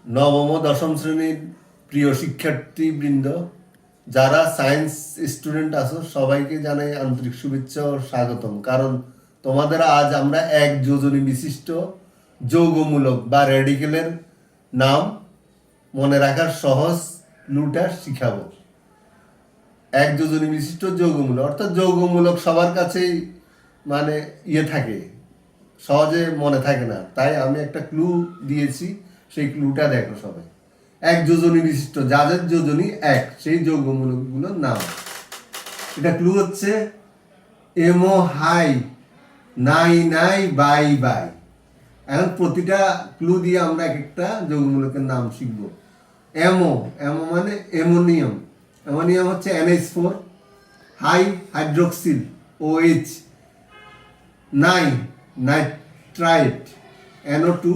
নবম ও দশম শ্রেণীর প্রিয় শিক্ষার্থীবৃন্দ, যারা সায়েন্স স্টুডেন্ট আছো সবাইকে জানাই আন্তরিক শুভেচ্ছা ও স্বাগতম। কারণ তোমাদের আজ আমরা এক যোজনী বিশিষ্ট যৌগমূলক বা রেডিকেলের নাম মনে রাখার সহজ ক্লুটা শিখাবো। এক যোজনী বিশিষ্ট যৌগমূলক অর্থাৎ যৌগমূলক সবার কাছেই মানে থাকে, সহজে মনে থাকে না, তাই আমি একটা ক্লু দিয়েছি। সেই ক্লুটা দেখো সবাই। এক যোজনী বিশিষ্ট, যাদের যোজনী এক, সেই যৌগমূলকগুলোর নাম। এটা ক্লু হচ্ছে এমো হাই, নাই নাই, বাই বাই। এখন প্রতিটা ক্লু দিয়ে আমরা এক একটা যৌগমূলকের নাম শিখব। এমো, এমো মানে অ্যামোনিয়াম, অ্যামোনিয়াম হচ্ছে NH4, হাই হাইড্রোক্সিল OH, নাই নাইট্রাইট NO2,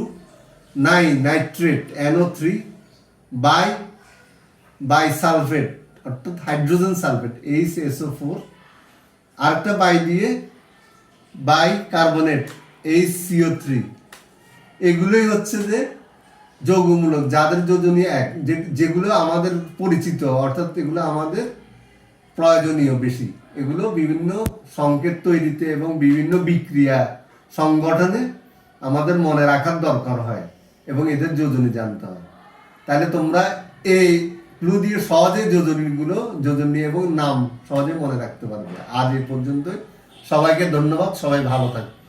নাই নাইট্রেট NO3, বাই সালফেট অর্থাৎ হাইড্রোজেন সালফেট HSO4, আরেকটা বাই দিয়ে বাই কার্বনেট HCO3। এগুলোই হচ্ছে যে যৌগমূলক, যাদের যোজনী এক, যেগুলো আমাদের পরিচিত, অর্থাৎ এগুলো আমাদের প্রয়োজনীয় বেশি। এগুলো বিভিন্ন সংকেত তৈরিতে এবং বিভিন্ন বিক্রিয়া সংগঠনে আমাদের মনে রাখার দরকার হয় এবং এদের যোজনী জানতে হয়। তাহলে তোমরা এই ক্লু দিয়ে সহজে যোজনী এবং নাম সহজে মনে রাখতে পারবে। আজ এই পর্যন্তই। সবাইকে ধন্যবাদ। সবাই ভালো থাকবে।